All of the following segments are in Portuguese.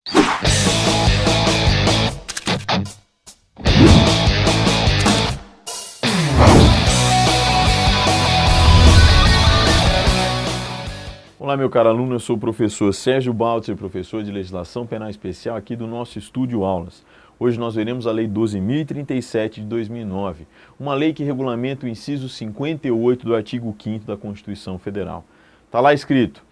Olá, meu caro aluno, eu sou o professor Sérgio Baltzer, professor de Legislação Penal Especial aqui do nosso Estúdio Aulas. Hoje nós veremos a Lei 12.037 de 2009, uma lei que regulamenta o inciso 58 do artigo 5º da Constituição Federal. Está lá escrito: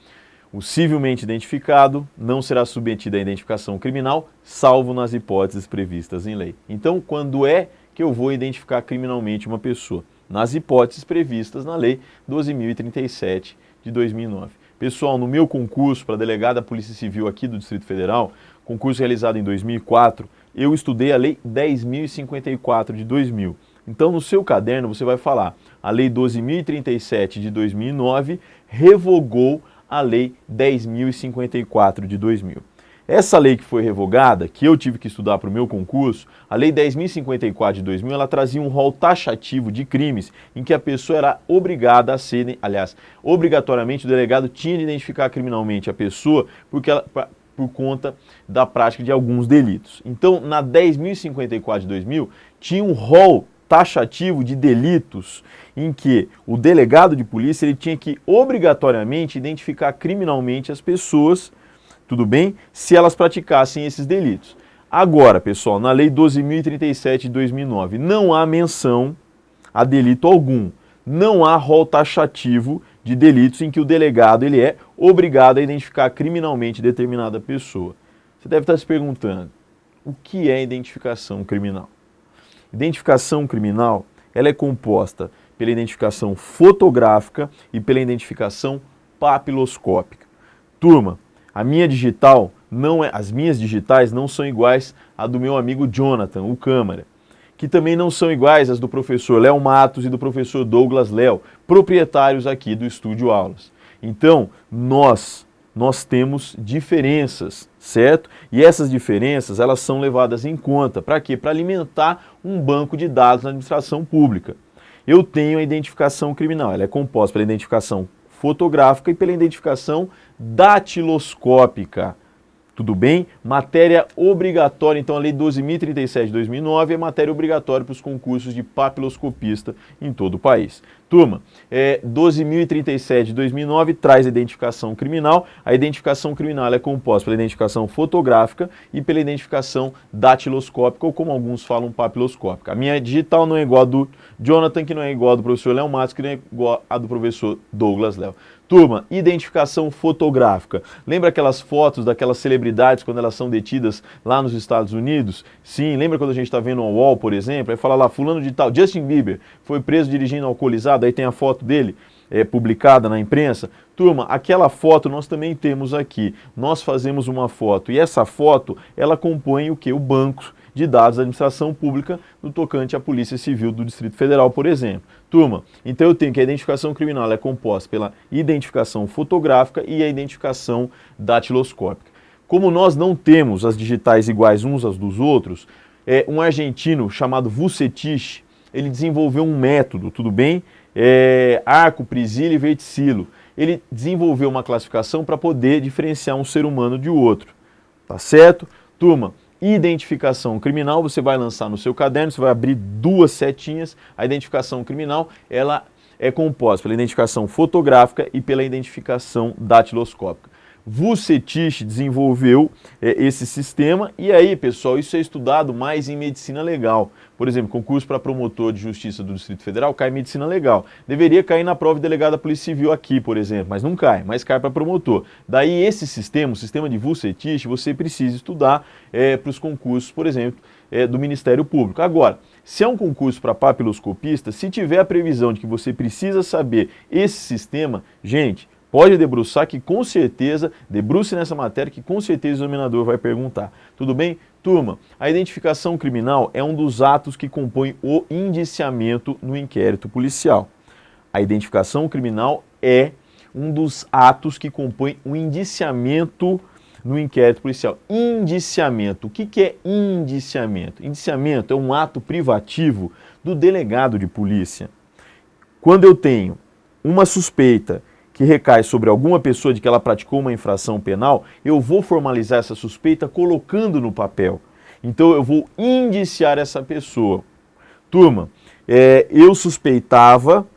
o civilmente identificado não será submetido à identificação criminal, salvo nas hipóteses previstas em lei. Então, quando é que eu vou identificar criminalmente uma pessoa? Nas hipóteses previstas na Lei 12.037 de 2009. Pessoal, no meu concurso para delegado da Polícia Civil aqui do Distrito Federal, concurso realizado em 2004, eu estudei a Lei 10.054 de 2000. Então, no seu caderno, você vai falar: a Lei 12.037 de 2009 revogou a Lei 10.054 de 2000. Essa lei que foi revogada, que eu tive que estudar para o meu concurso, a Lei 10.054 de 2000, ela trazia um rol taxativo de crimes em que a pessoa era obrigada a ser, obrigatoriamente o delegado tinha de identificar criminalmente a pessoa por conta da prática de alguns delitos. Então, na 10.054 de 2000, tinha um rol taxativo de delitos em que o delegado de polícia ele tinha que obrigatoriamente identificar criminalmente as pessoas, tudo bem? Se elas praticassem esses delitos. Agora, pessoal, na Lei 12.037 de 2009, não há menção a delito algum. Não há rol taxativo de delitos em que o delegado ele é obrigado a identificar criminalmente determinada pessoa. Você deve estar se perguntando: o que é identificação criminal? Identificação criminal ela é composta pela identificação fotográfica e pela identificação papiloscópica. Turma, as minhas digitais não são iguais à do meu amigo Jonathan, o Câmara, que também não são iguais às do professor Léo Matos e do professor Douglas Léo, proprietários aqui do Estúdio Aulas. Então, nós temos diferenças, certo? E essas diferenças, elas são levadas em conta. Para quê? Para alimentar um banco de dados na administração pública. Eu tenho a identificação criminal, ela é composta pela identificação fotográfica e pela identificação datiloscópica. Tudo bem? Matéria obrigatória, então a Lei 12.037 de 2009 é matéria obrigatória para os concursos de papiloscopista em todo o país. Turma, 12.037 de 2009 traz a identificação criminal. A identificação criminal é composta pela identificação fotográfica e pela identificação datiloscópica, ou como alguns falam, papiloscópica. A minha digital não é igual a do Jonathan, que não é igual a do professor Léo Matos, que não é igual a do professor Douglas Léo. Turma, identificação fotográfica. Lembra aquelas fotos daquelas celebridades quando elas são detidas lá nos Estados Unidos? Sim, lembra quando a gente está vendo o UOL, por exemplo? Aí fala lá, fulano de tal, Justin Bieber, foi preso dirigindo alcoolizado, aí tem a foto dele publicada na imprensa. Turma, aquela foto nós também temos aqui. Nós fazemos uma foto e essa foto, ela compõe o quê? O banco de dados da administração pública no tocante à Polícia Civil do Distrito Federal, por exemplo. Turma, então eu tenho que a identificação criminal é composta pela identificação fotográfica e a identificação datiloscópica. Como nós não temos as digitais iguais uns aos dos outros, um argentino chamado Vucetich, ele desenvolveu um método, tudo bem? Arco, Priscilla e Verticillo. Ele desenvolveu uma classificação para poder diferenciar um ser humano de outro. Tá certo? Turma, identificação criminal, você vai lançar no seu caderno, você vai abrir duas setinhas. A identificação criminal, ela é composta pela identificação fotográfica e pela identificação datiloscópica. Vucetich desenvolveu esse sistema e aí, pessoal, isso é estudado mais em medicina legal. Por exemplo, concurso para promotor de justiça do Distrito Federal cai em medicina legal. Deveria cair na prova de delegado da Polícia Civil aqui, por exemplo, mas não cai, mas cai para promotor. Daí esse sistema, o sistema de Vucetich, você precisa estudar para os concursos, por exemplo, do Ministério Público. Agora, se é um concurso para papiloscopista, se tiver a previsão de que você precisa saber esse sistema, gente, pode debruçar que com certeza, debruce nessa matéria que com certeza o examinador vai perguntar. Tudo bem? Turma, a identificação criminal é um dos atos que compõem o indiciamento no inquérito policial. A identificação criminal é um dos atos que compõem o indiciamento no inquérito policial. Indiciamento. O que é indiciamento? Indiciamento é um ato privativo do delegado de polícia. Quando eu tenho uma suspeita que recai sobre alguma pessoa de que ela praticou uma infração penal, eu vou formalizar essa suspeita colocando no papel. Então eu vou indiciar essa pessoa. Turma, eu suspeitava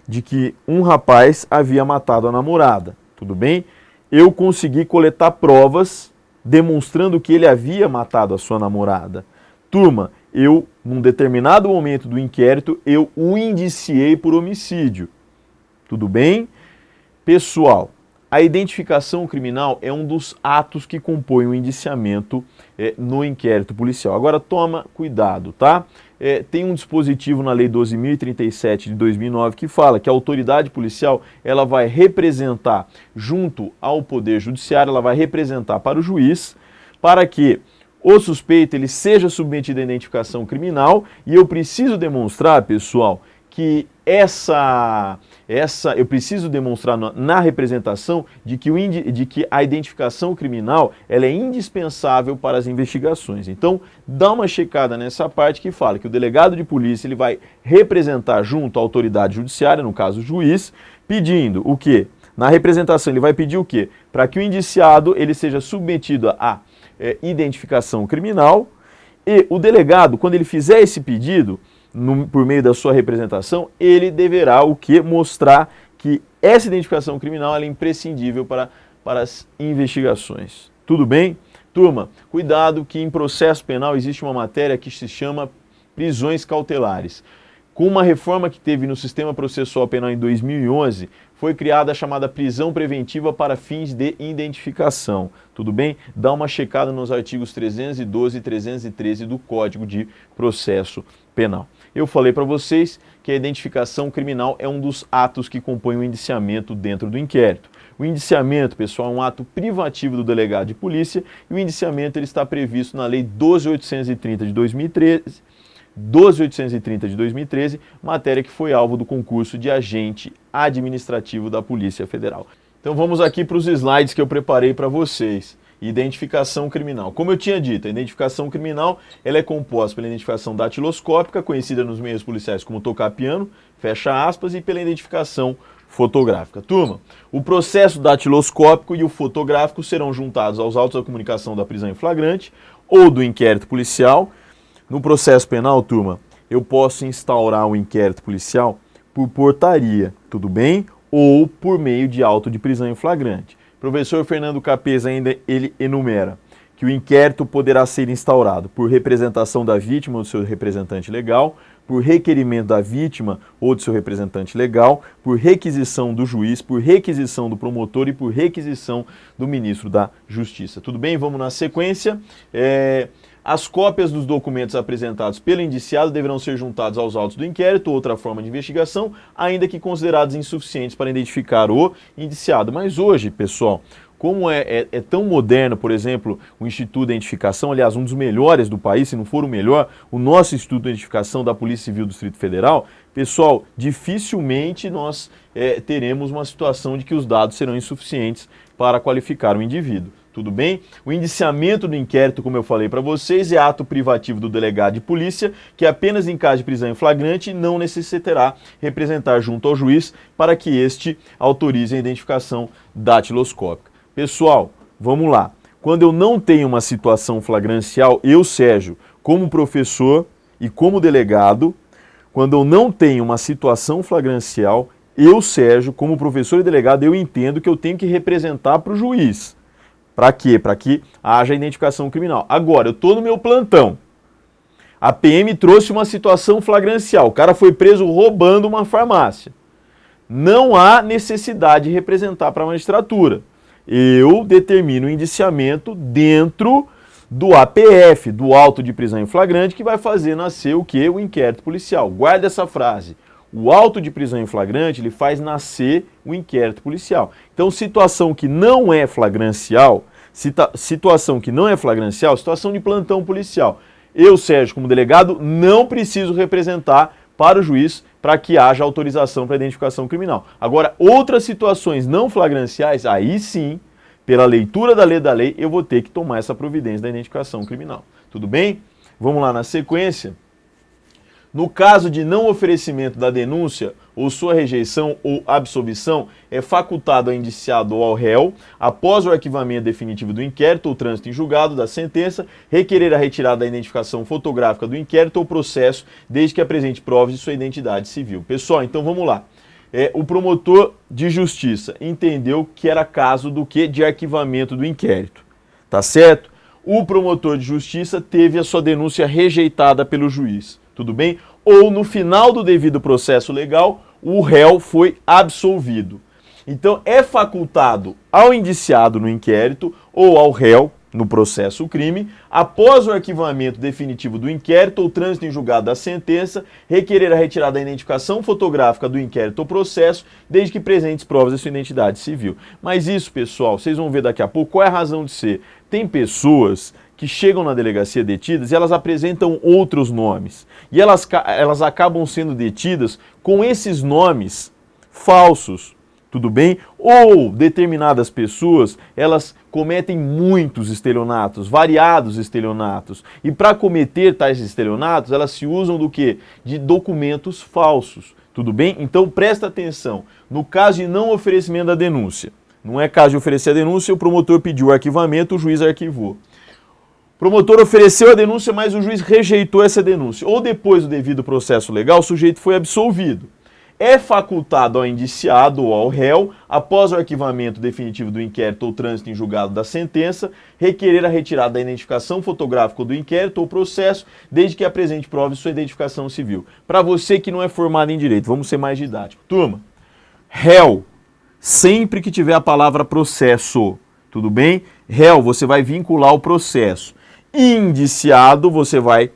de que um rapaz havia matado a namorada, tudo bem? Eu consegui coletar provas demonstrando que ele havia matado a sua namorada. Turma, num determinado momento do inquérito, eu o indiciei por homicídio. Tudo bem? Pessoal, a identificação criminal é um dos atos que compõem o indiciamento no inquérito policial. Agora toma cuidado, tá? Tem um dispositivo na Lei 12.037 de 2009 que fala que a autoridade policial ela vai representar junto ao Poder Judiciário, ela vai representar para o juiz, para que o suspeito ele seja submetido à identificação criminal, e eu preciso demonstrar, pessoal, que eu preciso demonstrar na representação de que a identificação criminal ela é indispensável para as investigações. Então, dá uma checada nessa parte que fala que o delegado de polícia ele vai representar junto à autoridade judiciária, no caso o juiz, pedindo o quê? Na representação ele vai pedir o quê? Para que o indiciado ele seja submetido à identificação criminal, e o delegado, quando ele fizer esse pedido, por meio da sua representação, ele deverá o que? Mostrar que essa identificação criminal é imprescindível para as investigações. Tudo bem? Turma, cuidado que em processo penal existe uma matéria que se chama prisões cautelares. Com uma reforma que teve no sistema processual penal em 2011, foi criada a chamada prisão preventiva para fins de identificação. Tudo bem? Dá uma checada nos artigos 312 e 313 do Código de Processo Penal. Eu falei para vocês que a identificação criminal é um dos atos que compõem o indiciamento dentro do inquérito. O indiciamento, pessoal, é um ato privativo do delegado de polícia, e o indiciamento ele está previsto na Lei 12.830 de 2013, 12.830 de 2013, matéria que foi alvo do concurso de agente administrativo da Polícia Federal. Então vamos aqui para os slides que eu preparei para vocês. Identificação criminal. Como eu tinha dito, a identificação criminal ela é composta pela identificação datiloscópica, conhecida nos meios policiais como tocar piano, fecha aspas, e pela identificação fotográfica. Turma, o processo datiloscópico e o fotográfico serão juntados aos autos da comunicação da prisão em flagrante ou do inquérito policial. No processo penal, turma, eu posso instaurar um inquérito policial por portaria, tudo bem? Ou por meio de auto de prisão em flagrante. O professor Fernando Capês ainda ele enumera que o inquérito poderá ser instaurado por representação da vítima ou do seu representante legal, por requerimento da vítima ou do seu representante legal, por requisição do juiz, por requisição do promotor e por requisição do ministro da Justiça. Tudo bem? Vamos na sequência. As cópias dos documentos apresentados pelo indiciado deverão ser juntados aos autos do inquérito ou outra forma de investigação, ainda que considerados insuficientes para identificar o indiciado. Mas hoje, pessoal, como é tão moderno, por exemplo, o Instituto de Identificação, aliás, um dos melhores do país, se não for o melhor, o nosso Instituto de Identificação da Polícia Civil do Distrito Federal, pessoal, dificilmente nós teremos uma situação de que os dados serão insuficientes para qualificar o indivíduo. Tudo bem? O indiciamento do inquérito, como eu falei para vocês, é ato privativo do delegado de polícia, que apenas em caso de prisão em flagrante não necessitará representar junto ao juiz para que este autorize a identificação datiloscópica. Pessoal, vamos lá. Quando eu não tenho uma situação flagrancial, eu, Sérgio, como professor e como delegado, quando eu não tenho uma situação flagrancial, eu, Sérgio, como professor e delegado, eu entendo que eu tenho que representar para o juiz. Para quê? Para que haja identificação criminal. Agora, eu estou no meu plantão. A PM trouxe uma situação flagrancial. O cara foi preso roubando uma farmácia. Não há necessidade de representar para a magistratura. Eu determino o indiciamento dentro do APF, do auto de prisão em flagrante, que vai fazer nascer o quê? O inquérito policial. Guarda essa frase. O auto de prisão em flagrante, ele faz nascer o inquérito policial. Então, situação que não é flagrancial, situação de plantão policial. Eu, Sérgio, como delegado, não preciso representar para o juiz para que haja autorização para identificação criminal. Agora, outras situações não flagranciais, aí sim, pela leitura da lei, eu vou ter que tomar essa providência da identificação criminal. Tudo bem? Vamos lá na sequência. No caso de não oferecimento da denúncia, ou sua rejeição ou absolvição, é facultado ao indiciado ou ao réu, após o arquivamento definitivo do inquérito ou trânsito em julgado da sentença, requerer a retirada da identificação fotográfica do inquérito ou processo, desde que apresente provas de sua identidade civil. Pessoal, então vamos lá. O promotor de justiça entendeu que era caso do quê? De arquivamento do inquérito. Tá certo? O promotor de justiça teve a sua denúncia rejeitada pelo juiz. Tudo bem? Ou no final do devido processo legal, o réu foi absolvido. Então é facultado ao indiciado no inquérito ou ao réu no processo crime, após o arquivamento definitivo do inquérito ou trânsito em julgado da sentença, requerer a retirada da identificação fotográfica do inquérito ou processo, desde que presentes provas de sua identidade civil. Mas isso, pessoal, vocês vão ver daqui a pouco qual é a razão de ser. Tem pessoas que chegam na delegacia detidas e elas apresentam outros nomes. E elas acabam sendo detidas com esses nomes falsos, tudo bem? Ou determinadas pessoas, elas cometem muitos estelionatos, variados estelionatos. E para cometer tais estelionatos, elas se usam do quê? De documentos falsos, tudo bem? Então presta atenção, no caso de não oferecimento da denúncia, não é caso de oferecer a denúncia, o promotor pediu o arquivamento, o juiz arquivou. O promotor ofereceu a denúncia, mas o juiz rejeitou essa denúncia. Ou depois do devido processo legal, o sujeito foi absolvido. É facultado ao indiciado ou ao réu, após o arquivamento definitivo do inquérito ou trânsito em julgado da sentença, requerer a retirada da identificação fotográfica do inquérito ou processo, desde que apresente provas de sua identificação civil. Para você que não é formado em direito, vamos ser mais didáticos. Turma, réu, sempre que tiver a palavra processo, tudo bem? Réu, você vai vincular o processo. Indiciado, você vai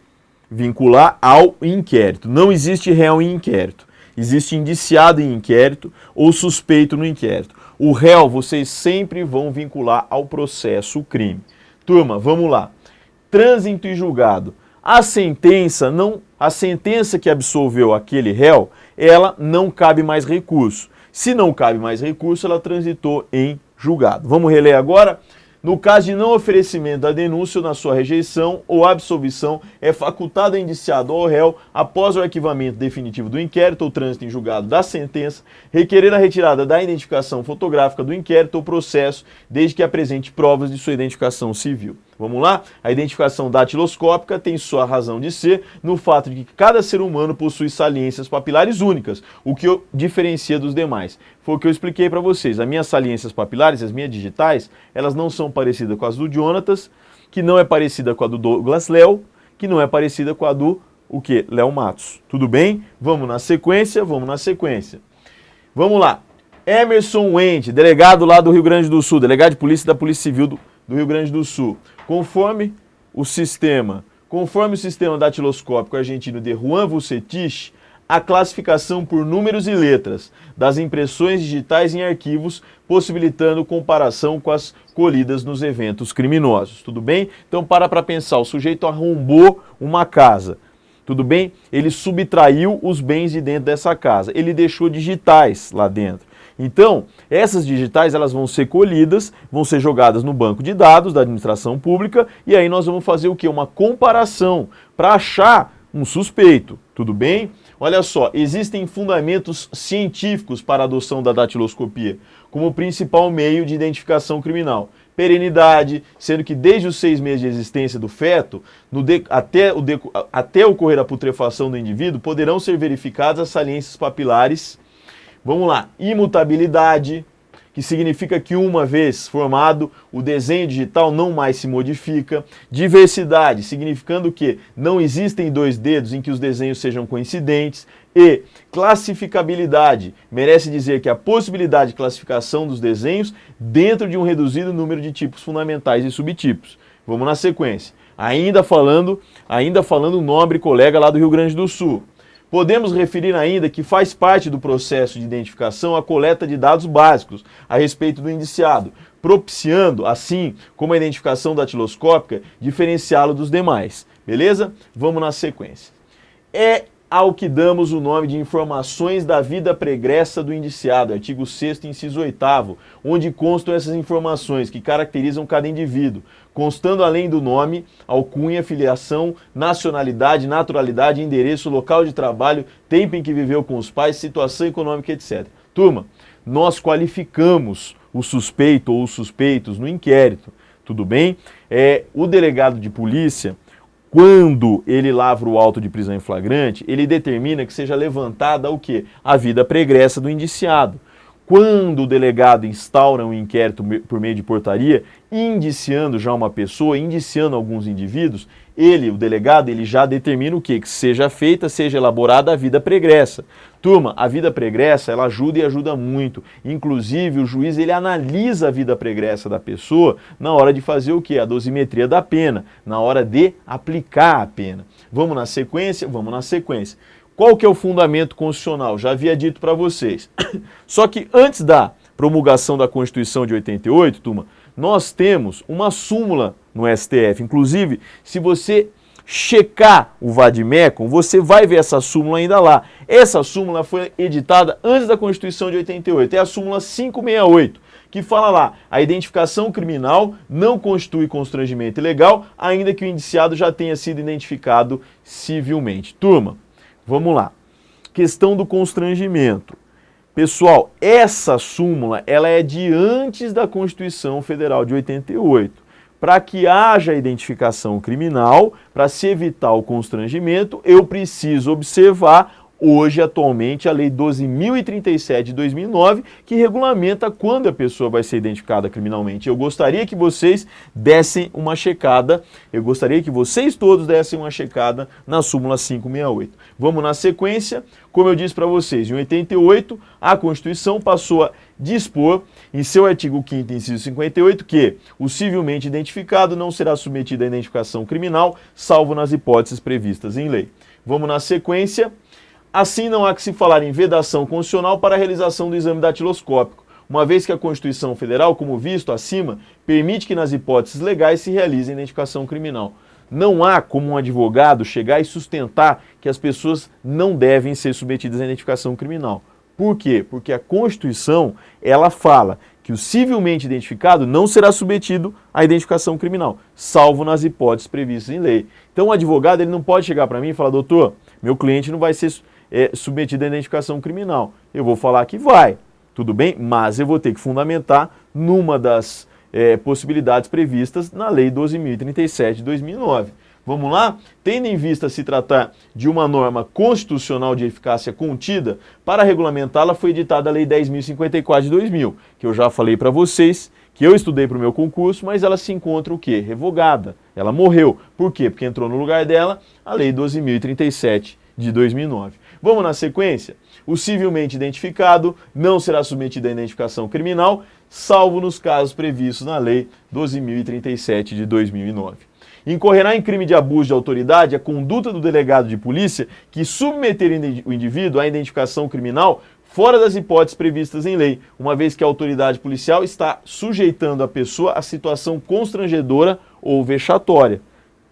vincular ao inquérito. Não existe réu em inquérito. Existe indiciado em inquérito ou suspeito no inquérito. O réu, vocês sempre vão vincular ao processo o crime. Turma, vamos lá. Trânsito e julgado. A sentença que absolveu aquele réu, ela não cabe mais recurso. Se não cabe mais recurso, ela transitou em julgado. Vamos reler agora? No caso de não oferecimento da denúncia ou na sua rejeição ou absolvição, é facultado ao indiciado ou ao réu, após o arquivamento definitivo do inquérito ou trânsito em julgado da sentença, requerer a retirada da identificação fotográfica do inquérito ou processo, desde que apresente provas de sua identificação civil. Vamos lá? A identificação datiloscópica tem sua razão de ser no fato de que cada ser humano possui saliências papilares únicas, o que o diferencia dos demais. Foi o que eu expliquei para vocês. As minhas saliências papilares, as minhas digitais, elas não são parecidas com as do Jonatas, que não é parecida com a do Douglas Léo, que não é parecida com a do Léo Matos. Tudo bem? Vamos na sequência, vamos na sequência. Vamos lá. Emerson Wendt, delegado lá do Rio Grande do Sul, delegado de polícia da Polícia Civil do Rio Grande do Sul. Conforme o sistema datiloscópico argentino de Juan Vucetich, a classificação por números e letras das impressões digitais em arquivos, possibilitando comparação com as colhidas nos eventos criminosos. Tudo bem? Então para pensar, o sujeito arrombou uma casa. Tudo bem? Ele subtraiu os bens de dentro dessa casa. Ele deixou digitais lá dentro. Então, essas digitais elas vão ser colhidas, vão ser jogadas no banco de dados da administração pública e aí nós vamos fazer o quê? Uma comparação para achar um suspeito. Tudo bem? Olha só, existem fundamentos científicos para a adoção da datiloscopia como principal meio de identificação criminal. Perenidade, sendo que desde os 6 meses de existência do feto, até ocorrer a putrefação do indivíduo, poderão ser verificadas as saliências papilares. Vamos lá, imutabilidade, que significa que uma vez formado, o desenho digital não mais se modifica. Diversidade, significando que não existem 2 dedos em que os desenhos sejam coincidentes. E classificabilidade, merece dizer que a possibilidade de classificação dos desenhos dentro de um reduzido número de tipos fundamentais e subtipos. Vamos na sequência. Ainda falando o nobre colega lá do Rio Grande do Sul. Podemos referir ainda que faz parte do processo de identificação a coleta de dados básicos a respeito do indiciado, propiciando, assim como a identificação datiloscópica, diferenciá-lo dos demais. Beleza? Vamos na sequência. É ao que damos o nome de informações da vida pregressa do indiciado, artigo 6º, inciso 8º, onde constam essas informações que caracterizam cada indivíduo, constando além do nome, alcunha, filiação, nacionalidade, naturalidade, endereço, local de trabalho, tempo em que viveu com os pais, situação econômica, etc. Turma, nós qualificamos o suspeito ou os suspeitos no inquérito, tudo bem? O delegado de polícia, quando ele lavra o auto de prisão em flagrante, ele determina que seja levantada o quê? A vida pregressa do indiciado. Quando o delegado instaura um inquérito por meio de portaria, indiciando já uma pessoa, indiciando alguns indivíduos, o delegado, ele já determina o quê? Que seja feita, seja elaborada a vida pregressa. Turma, a vida pregressa, ela ajuda e ajuda muito. Inclusive, o juiz, ele analisa a vida pregressa da pessoa na hora de fazer o quê? A dosimetria da pena, na hora de aplicar a pena. Vamos na sequência? Vamos na sequência. Qual que é o fundamento constitucional? Já havia dito para vocês. Só que antes da promulgação da Constituição de 88, turma, nós temos uma súmula no STF. Inclusive, se você checar o Vademecum, você vai ver essa súmula ainda lá. Essa súmula foi editada antes da Constituição de 88. É a súmula 568, que fala lá: a identificação criminal não constitui constrangimento ilegal, ainda que o indiciado já tenha sido identificado civilmente. Turma, vamos lá. Questão do constrangimento. Pessoal, essa súmula, ela é de antes da Constituição Federal de 88. Para que haja identificação criminal, para se evitar o constrangimento, eu preciso observar hoje, atualmente, a Lei 12.037 de 2009, que regulamenta quando a pessoa vai ser identificada criminalmente. Eu gostaria que vocês dessem uma checada, eu gostaria que vocês todos dessem uma checada na súmula 568. Vamos na sequência. Como eu disse para vocês, em 88, a Constituição passou a dispor, em seu artigo 5º, inciso 58, que o civilmente identificado não será submetido à identificação criminal, salvo nas hipóteses previstas em lei. Vamos na sequência. Assim, não há que se falar em vedação constitucional para a realização do exame datiloscópico, uma vez que a Constituição Federal, como visto acima, permite que nas hipóteses legais se realize a identificação criminal. Não há como um advogado chegar e sustentar que as pessoas não devem ser submetidas à identificação criminal. Por quê? Porque a Constituição, ela fala que o civilmente identificado não será submetido à identificação criminal, salvo nas hipóteses previstas em lei. Então o advogado, ele não pode chegar para mim e falar: doutor, meu cliente não vai ser submetido à identificação criminal. Eu vou falar que vai, tudo bem? Mas eu vou ter que fundamentar numa das possibilidades previstas na Lei 12.037 de 2009. Vamos lá? Tendo em vista se tratar de uma norma constitucional de eficácia contida, para regulamentá-la foi editada a Lei 10.054 de 2000, que eu já falei para vocês, que eu estudei para o meu concurso, mas ela se encontra o quê? Revogada. Ela morreu. Por quê? Porque entrou no lugar dela a Lei 12.037 de 2009. Vamos na sequência? O civilmente identificado não será submetido à identificação criminal, salvo nos casos previstos na Lei 12.037 de 2009. Incorrerá em crime de abuso de autoridade a conduta do delegado de polícia que submeter o indivíduo à identificação criminal fora das hipóteses previstas em lei, uma vez que a autoridade policial está sujeitando a pessoa a situação constrangedora ou vexatória.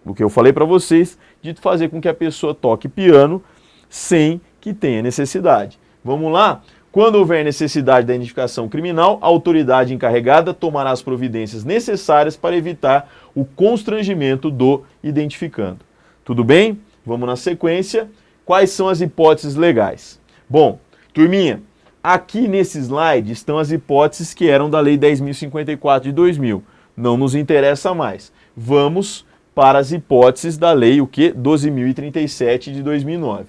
O que eu falei para vocês, de fazer com que a pessoa toque piano sem que tenha necessidade. Vamos lá? Quando houver necessidade da identificação criminal, a autoridade encarregada tomará as providências necessárias para evitar o constrangimento do identificando. Tudo bem? Vamos na sequência. Quais são as hipóteses legais? Bom, turminha, aqui nesse slide estão as hipóteses que eram da Lei 10.054 de 2000. Não nos interessa mais. Vamos para as hipóteses da Lei 12.037 de 2009.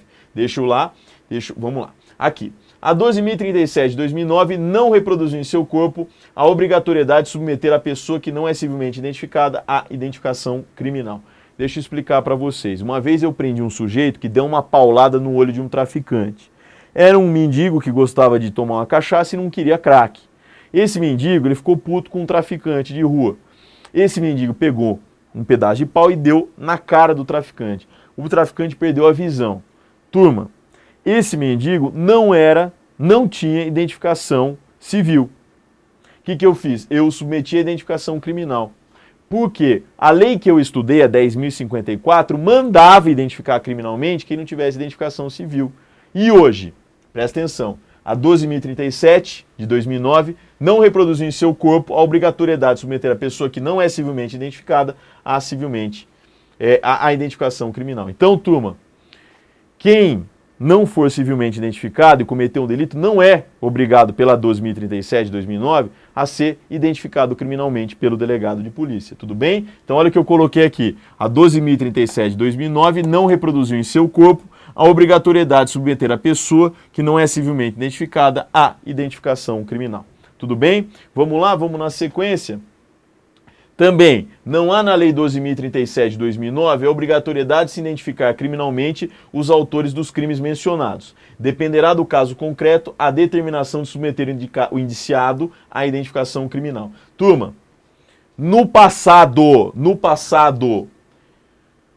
Vamos lá. Aqui. A 12.037 de 2009 não reproduziu em seu corpo a obrigatoriedade de submeter a pessoa que não é civilmente identificada à identificação criminal. Deixa eu explicar para vocês. Uma vez eu prendi um sujeito que deu uma paulada no olho de um traficante. Era um mendigo que gostava de tomar uma cachaça e não queria crack. Esse mendigo, ele ficou puto com um traficante de rua. Esse mendigo pegou um pedaço de pau e deu na cara do traficante. O traficante perdeu a visão. Turma, esse mendigo não tinha identificação civil. O que eu fiz? Eu submeti a identificação criminal. Porque a lei que eu estudei, a 10.054, mandava identificar criminalmente quem não tivesse identificação civil. E hoje, presta atenção, a 12.037, de 2009, não reproduziu em seu corpo a obrigatoriedade de submeter a pessoa que não é civilmente identificada a civilmente a identificação criminal. Então, turma, quem não for civilmente identificado e cometer um delito não é obrigado pela 12.037 de 2009 a ser identificado criminalmente pelo delegado de polícia, tudo bem? Então olha o que eu coloquei aqui, a 12.037 de 2009 não reproduziu em seu corpo a obrigatoriedade de submeter a pessoa que não é civilmente identificada à identificação criminal. Tudo bem? Vamos lá, vamos na sequência. Também, não há na Lei 12.037 de 2009 a obrigatoriedade de se identificar criminalmente os autores dos crimes mencionados. Dependerá do caso concreto a determinação de submeter o indiciado à identificação criminal. Turma, no passado,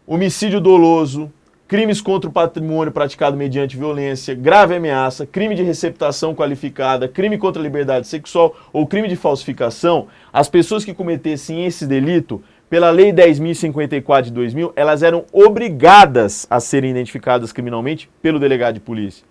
homicídio doloso, crimes contra o patrimônio praticado mediante violência, grave ameaça, crime de receptação qualificada, crime contra a liberdade sexual ou crime de falsificação, as pessoas que cometessem esse delito, pela Lei 10.054 de 2000, elas eram obrigadas a serem identificadas criminalmente pelo delegado de polícia.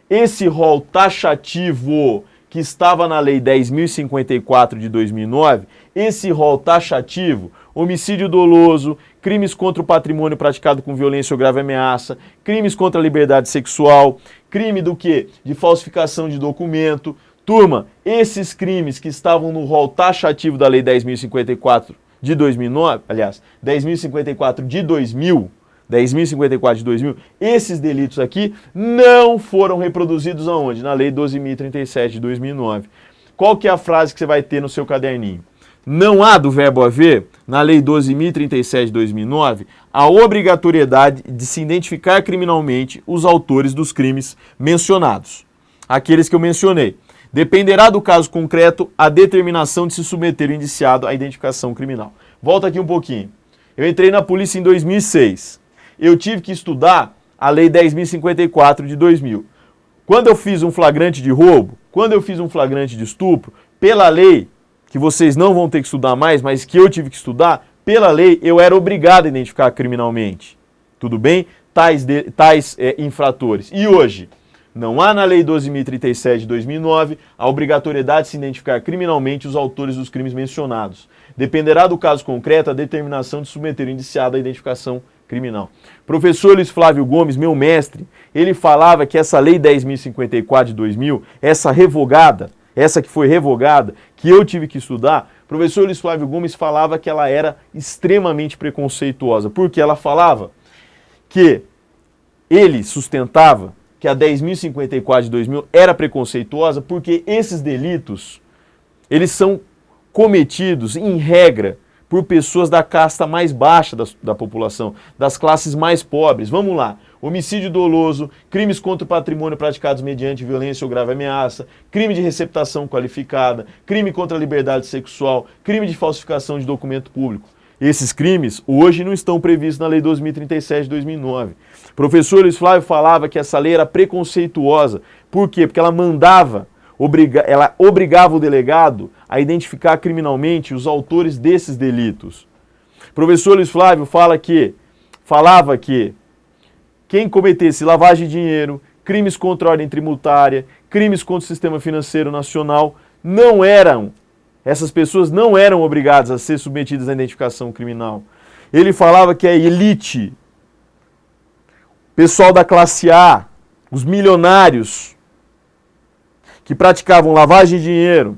Esse rol taxativo que estava na Lei 10.054 de 2009, esse rol taxativo, homicídio doloso, crimes contra o patrimônio praticado com violência ou grave ameaça, crimes contra a liberdade sexual, crime do quê? De falsificação de documento. Turma, esses crimes que estavam no rol taxativo da Lei 10.054 de 2009, aliás, 10.054 de 2000, 10.054 de 2000, esses delitos aqui não foram reproduzidos aonde? Na Lei 12.037 de 2009. Qual que é a frase que você vai ter no seu caderninho? Não há, do verbo haver, na Lei 12.037 de 2009, a obrigatoriedade de se identificar criminalmente os autores dos crimes mencionados. Aqueles que eu mencionei. Dependerá do caso concreto a determinação de se submeter o indiciado à identificação criminal. Volta aqui um pouquinho. Eu entrei na polícia em 2006. Eu tive que estudar a Lei 10.054 de 2000. Quando eu fiz um flagrante de roubo, quando eu fiz um flagrante de estupro, pela lei, que vocês não vão ter que estudar mais, mas que eu tive que estudar, pela lei eu era obrigado a identificar criminalmente. Tudo bem? Tais infratores. E hoje, não há na Lei 12.037 de 2009 a obrigatoriedade de se identificar criminalmente os autores dos crimes mencionados. Dependerá do caso concreto a determinação de submeter o indiciado à identificação criminal. Professor Luiz Flávio Gomes, meu mestre, ele falava que essa Lei 10.054 de 2000, essa revogada, essa que foi revogada, que eu tive que estudar, o professor Luiz Flávio Gomes falava que ela era extremamente preconceituosa, porque ela falava que ele sustentava que a 10.054 de 2000 era preconceituosa porque esses delitos, eles são cometidos, em regra, por pessoas da casta mais baixa da população, das classes mais pobres. Vamos lá. Homicídio doloso, crimes contra o patrimônio praticados mediante violência ou grave ameaça, crime de receptação qualificada, crime contra a liberdade sexual, crime de falsificação de documento público. Esses crimes hoje não estão previstos na Lei 12.037 de 2009. O professor Luiz Flávio falava que essa lei era preconceituosa. Por quê? Porque ela obrigava o delegado a identificar criminalmente os autores desses delitos. O professor Luiz Flávio falava que quem cometesse lavagem de dinheiro, crimes contra a ordem tributária, crimes contra o sistema financeiro nacional, essas pessoas não eram obrigadas a ser submetidas à identificação criminal. Ele falava que a elite, pessoal da classe A, os milionários, que praticavam lavagem de dinheiro,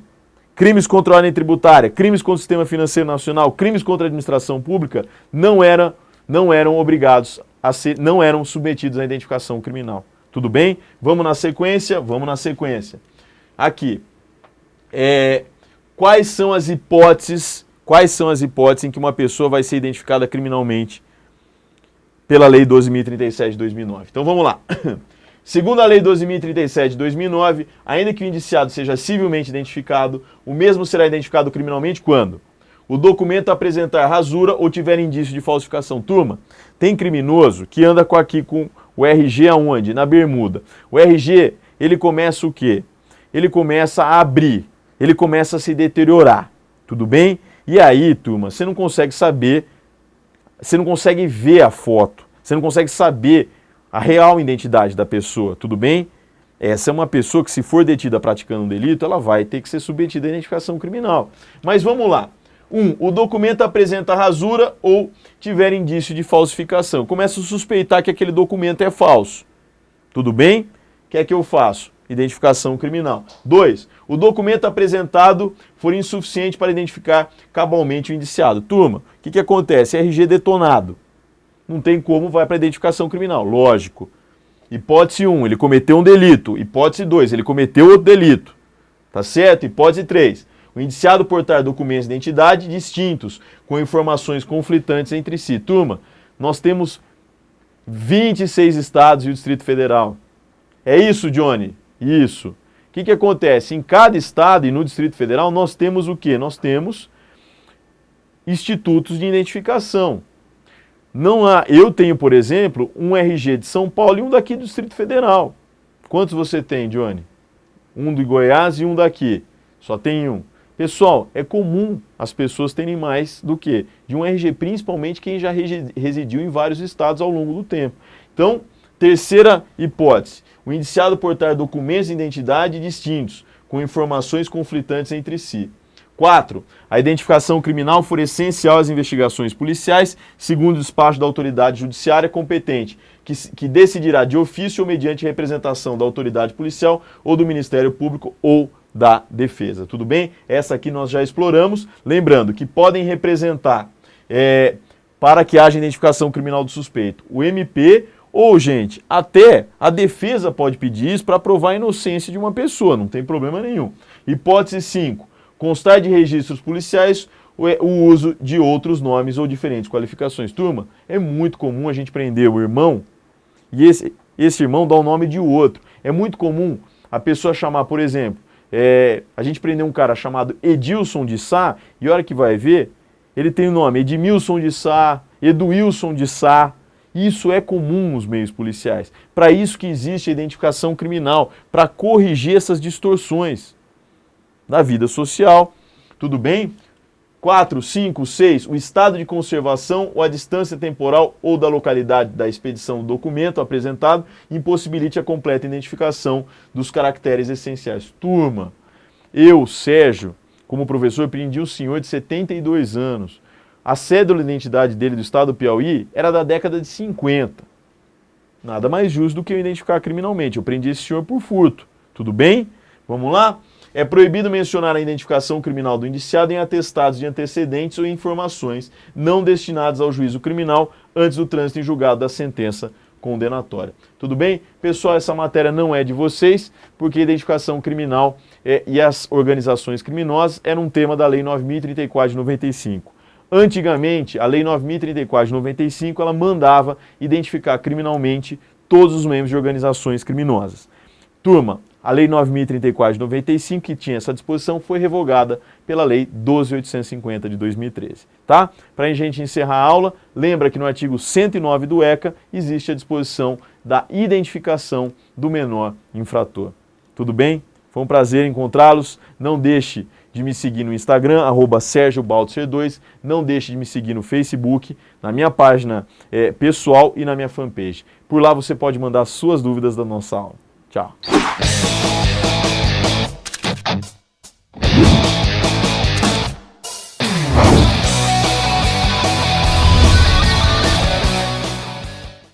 crimes contra a ordem tributária, crimes contra o sistema financeiro nacional, crimes contra a administração pública, não eram obrigados não eram submetidos à identificação criminal. Tudo bem? Vamos na sequência? Vamos na sequência. Aqui. Quais são as hipóteses em que uma pessoa vai ser identificada criminalmente pela Lei 12.037 de 2009? Então vamos lá. Segundo a Lei 12.037 de 2009, ainda que o indiciado seja civilmente identificado, o mesmo será identificado criminalmente quando o documento apresentar rasura ou tiver indício de falsificação. Turma, tem criminoso que anda com o RG aonde? Na bermuda. O RG, ele começa o quê? Ele começa a abrir, ele começa a se deteriorar, tudo bem? E aí, turma, você não consegue saber, você não consegue ver a foto, você não consegue saber a real identidade da pessoa, tudo bem? Essa é uma pessoa que, se for detida praticando um delito, ela vai ter que ser submetida à identificação criminal. Mas vamos lá. 1. O documento apresenta rasura ou tiver indício de falsificação. Começo a suspeitar que aquele documento é falso. Tudo bem? O que é que eu faço? Identificação criminal. 2. O documento apresentado for insuficiente para identificar cabalmente o indiciado. Turma, o que acontece? RG detonado. Não tem como, vai para a identificação criminal. Lógico. Hipótese 1, ele cometeu um delito. Hipótese 2, ele cometeu outro delito. Tá certo? Hipótese 3. O indiciado portar documentos de identidade distintos, com informações conflitantes entre si. Turma, nós temos 26 estados e o Distrito Federal. É isso, Johnny? Isso. O que acontece? Em cada estado e no Distrito Federal nós temos o quê? Nós temos institutos de identificação. Não há, eu tenho, por exemplo, um RG de São Paulo e um daqui do Distrito Federal. Quantos você tem, Johnny? Um de Goiás e um daqui. Só tem um. Pessoal, é comum as pessoas terem mais do que de um RG, principalmente quem já residiu em vários estados ao longo do tempo. Então, terceira hipótese, o indiciado portar documentos de identidade distintos, com informações conflitantes entre si. 4. A identificação criminal for essencial às investigações policiais, segundo o despacho da autoridade judiciária competente, que decidirá de ofício ou mediante representação da autoridade policial ou do Ministério Público ou da Defesa. Tudo bem? Essa aqui nós já exploramos. Lembrando que podem representar, para que haja identificação criminal do suspeito, o MP ou, gente, até a defesa pode pedir isso para provar a inocência de uma pessoa, não tem problema nenhum. Hipótese 5. Constar de registros policiais o uso de outros nomes ou diferentes qualificações. Turma, é muito comum a gente prender o irmão e esse irmão dá o nome de outro. É muito comum a pessoa chamar, por exemplo, a gente prender um cara chamado Edilson de Sá e a hora que vai ver, ele tem o nome Edmilson de Sá, Eduilson de Sá. Isso é comum nos meios policiais. Para isso que existe a identificação criminal, para corrigir essas distorções da vida social. Tudo bem? 4, 5, 6. O estado de conservação ou a distância temporal ou da localidade da expedição do documento apresentado impossibilite a completa identificação dos caracteres essenciais. Turma, eu, Sérgio, como professor, prendi um senhor de 72 anos. A cédula de identidade dele do estado do Piauí era da década de 50. Nada mais justo do que eu identificar criminalmente. Eu prendi esse senhor por furto. Tudo bem? Vamos lá? É proibido mencionar a identificação criminal do indiciado em atestados de antecedentes ou informações não destinadas ao juízo criminal antes do trânsito em julgado da sentença condenatória. Tudo bem? Pessoal, essa matéria não é de vocês, porque a identificação criminal e as organizações criminosas eram um tema da Lei 9.034 de 95. Antigamente, a Lei 9.034 de 95, ela mandava identificar criminalmente todos os membros de organizações criminosas. Turma, a Lei 9.034 de 95, que tinha essa disposição, foi revogada pela Lei 12.850 de 2013. Tá? Para a gente encerrar a aula, lembra que no artigo 109 do ECA existe a disposição da identificação do menor infrator. Tudo bem? Foi um prazer encontrá-los. Não deixe de me seguir no Instagram, @SérgioBaltzer2. Não deixe de me seguir no Facebook, na minha página pessoal e na minha fanpage. Por lá você pode mandar suas dúvidas da nossa aula. Tchau.